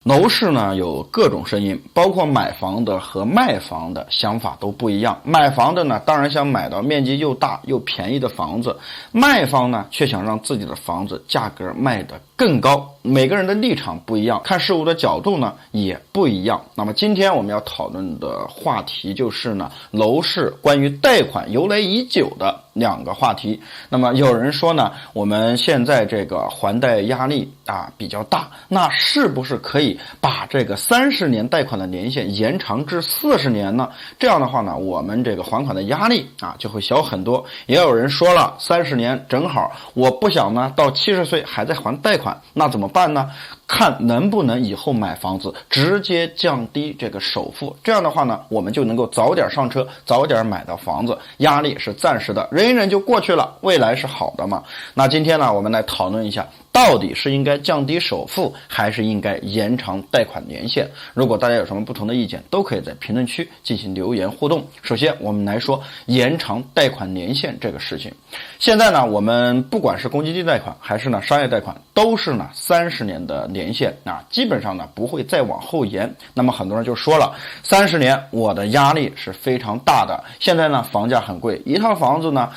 楼市呢有各种声音，包括买房的和卖房的想法都不一样。买房的呢，当然想买到面积又大又便宜的房子，卖方呢却想让自己的房子价格卖得更高。每个人的立场不一样，看事物的角度呢也不一样。那么今天我们要讨论的话题就是呢，楼市关于贷款由来已久的两个话题。那么有人说呢，我们现在这个还贷压力比较大，那是不是可以把这个30年贷款的年限延长至40年呢？这样的话呢，我们这个还款的压力就会小很多。也有人说了，30年正好，我不想呢到70岁还在还贷款，那怎么办呢？看能不能以后买房子直接降低这个首付，这样的话呢，我们就能够早点上车，早点买到房子，压力是暂时的，忍一忍就过去了，未来是好的嘛。那今天呢，我们来讨论一下，到底是应该降低首付，还是应该延长贷款年限？如果大家有什么不同的意见，都可以在评论区进行留言互动。首先我们来说延长贷款年限这个事情。现在呢，我们不管是公积金贷款还是呢商业贷款，都是呢30年的年限基本上呢不会再往后延。那么很多人就说了，30年我的压力是非常大的，现在呢房价很贵，一套房子呢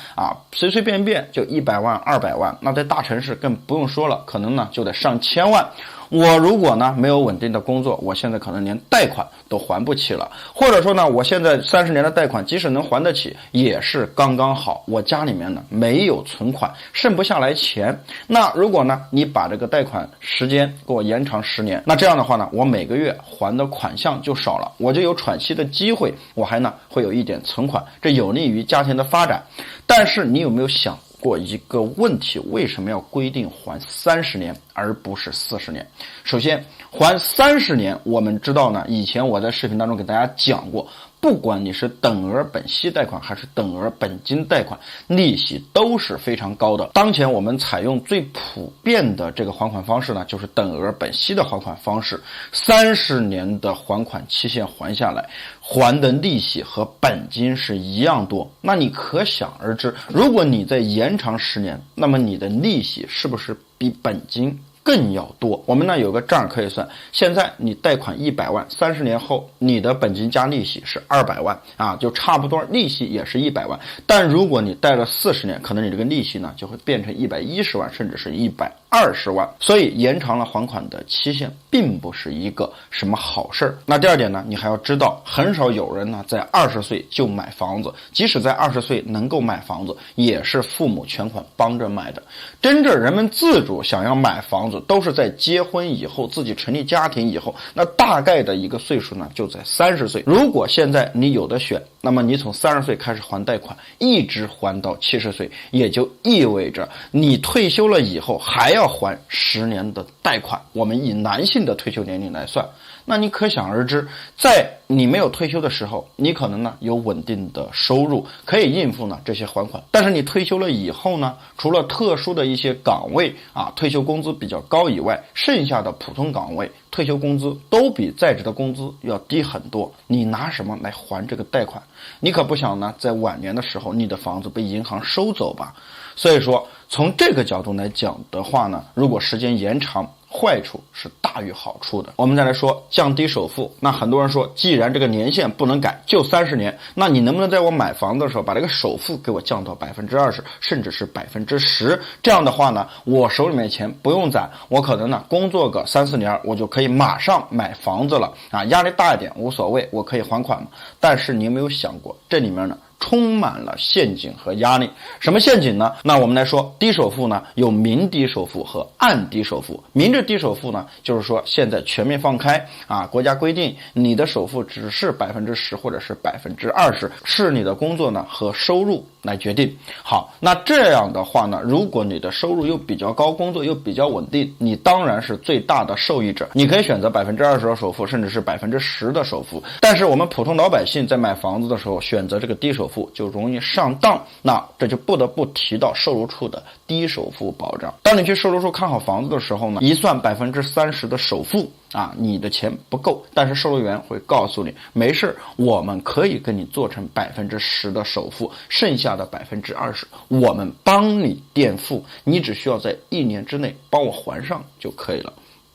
随随便便就100万200万，那在大城市更不用说了，可能呢就得上千万。我如果呢没有稳定的工作，我现在可能连贷款都还不起了，或者说呢我现在30年的贷款即使能还得起也是刚刚好，我家里面呢没有存款，剩不下来钱。那如果呢你把这个贷款时间给我延长10年，那这样的话呢，我每个月还的款项就少了，我就有喘息的机会，我还呢会有一点存款，这有利于家庭的发展。但是你有没有想过一个问题，为什么要规定还30年而不是40年？首先还30年，我们知道呢，以前我在视频当中给大家讲过，不管你是等额本息贷款还是等额本金贷款，利息都是非常高的。当前我们采用最普遍的这个还款方式呢，就是等额本息的还款方式，30年的还款期限还下来，还的利息和本金是一样多。那你可想而知，如果你再延长10年，那么你的利息是不是比本金更要多？我们呢有个账可以算，现在你贷款100万，30年后你的本金加利息是200万就差不多，利息也是100万。但如果你贷了40年，可能你这个利息呢就会变成110万，甚至是120万。所以延长了还款的期限并不是一个什么好事儿。那第二点呢，你还要知道，很少有人呢在20岁就买房子，即使在20岁能够买房子，也是父母全款帮着买的。真正人们自主想要买房子，都是在结婚以后，自己成立家庭以后，那大概的一个岁数呢就在30岁。如果现在你有的选，那么你从30岁开始还贷款，一直还到70岁，也就意味着你退休了以后还要还10年的贷款。我们以男性的退休年龄来算，那你可想而知，在你没有退休的时候，你可能呢有稳定的收入，可以应付呢这些还款。但是你退休了以后呢，除了特殊的一些岗位退休工资比较高以外，剩下的普通岗位退休工资都比在职的工资要低很多。你拿什么来还这个贷款？你可不想呢在晚年的时候你的房子被银行收走吧？所以说从这个角度来讲的话呢，如果时间延长，坏处是大于好处的。我们再来说降低首付。那很多人说，既然这个年限不能改，就30年，那你能不能在我买房的时候把这个首付给我降到20%，甚至是10%？这样的话呢，我手里面钱不用攒，我可能呢工作个3-4年，我就可以马上买房子了压力大一点无所谓，我可以还款嘛。但是你有没有想过，这里面呢充满了陷阱和压力。什么陷阱呢？那我们来说，低首付呢有明低首付和暗低首付。明着低首付呢，就是说现在全面放开国家规定你的首付只是10%或者是20%，是你的工作呢和收入来决定。好，那这样的话呢，如果你的收入又比较高，工作又比较稳定，你当然是最大的受益者。你可以选择20%的首付，甚至是10%的首付。但是我们普通老百姓在买房子的时候选择这个低首付就容易上当，那这就不得不提到售楼处的低首付保障。当你去售楼处看好房子的时候呢，一算30%的首付你的钱不够，但是售楼员会告诉你，没事，我们可以跟你做成10%的首付，剩下的20%我们帮你垫付，你只需要在1年之内帮我还上就可以了。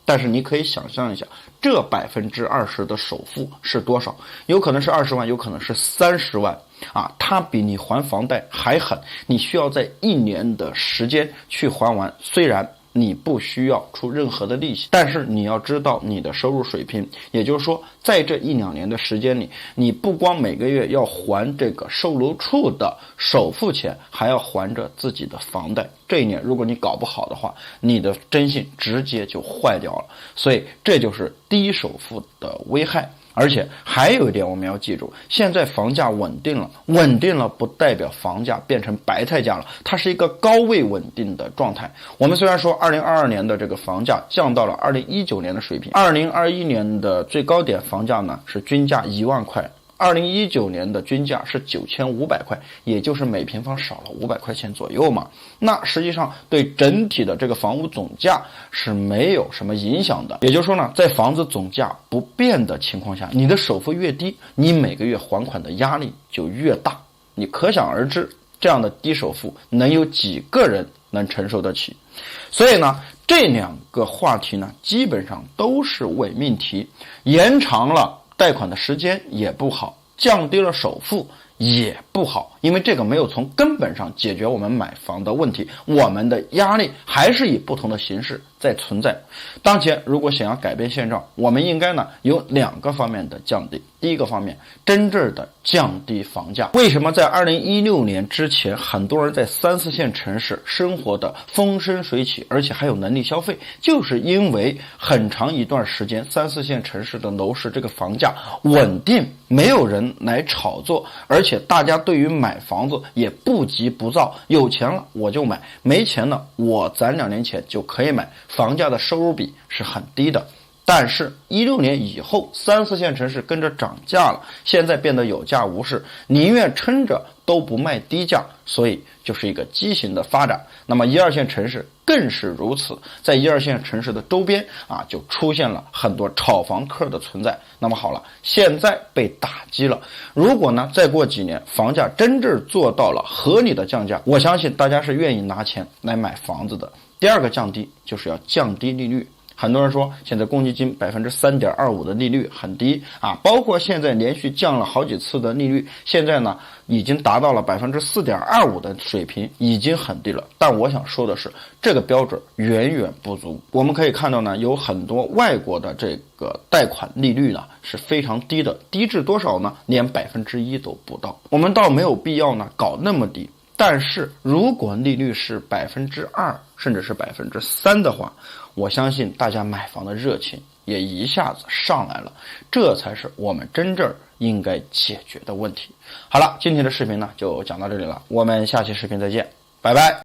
但是你可以想象一下，这20%的首付是多少？有可能是20万，有可能是30万啊！它比你还房贷还狠，你需要在1年的时间去还完。虽然你不需要出任何的利息，但是你要知道你的收入水平，也就是说，在这1-2年的时间里，你不光每个月要还这个售楼处的首付钱，还要还着自己的房贷。这一年如果你搞不好的话，你的征信直接就坏掉了。所以这就是低首付的危害。而且还有一点我们要记住，现在房价稳定了，稳定了不代表房价变成白菜价了，它是一个高位稳定的状态。我们虽然说2022年的这个房价降到了2019年的水平，2021年的最高点房价呢是均价1万块，2019年的均价是9500块，也就是每平方少了500块钱左右嘛。那实际上对整体的这个房屋总价是没有什么影响的。也就是说呢，在房子总价不变的情况下，你的首付越低，你每个月还款的压力就越大。你可想而知，这样的低首付能有几个人能承受得起？所以呢，这2个话题呢，基本上都是伪命题，延长了贷款的时间也不好，降低了首付也不好，因为这个没有从根本上解决我们买房的问题，我们的压力还是以不同的形式在存在。当前如果想要改变现状，我们应该呢有2个方面的降低。第一个方面，真正的降低房价。为什么在2016年之前，很多人在3、4线城市生活的风生水起，而且还有能力消费？就是因为很长一段时间3、4线城市的楼市这个房价稳定，没有人来炒作，而且大家对于买房子也不急不躁，有钱了我就买，没钱了我攒2年钱就可以买，房价的收入比是很低的。但是16年以后，3、4线城市跟着涨价了，现在变得有价无市，宁愿撑着都不卖低价，所以就是一个畸形的发展。那么1、2线城市更是如此，在1、2线城市的周边啊，就出现了很多炒房客的存在。那么好了，现在被打击了，如果呢再过几年房价真正做到了合理的降价，我相信大家是愿意拿钱来买房子的。第二个降低就是要降低利率。很多人说现在公积金3.25%的利率很低啊，包括现在连续降了好几次的利率，现在呢已经达到了4.25%的水平，已经很低了。但我想说的是，这个标准远远不足。我们可以看到呢，有很多外国的这个贷款利率呢是非常低的，低至多少呢？连1%都不到。我们倒没有必要呢搞那么低。但是如果利率是2%甚至是3%的话，我相信大家买房的热情也一下子上来了，这才是我们真正应该解决的问题。好了，今天的视频呢就讲到这里了，我们下期视频再见，拜拜。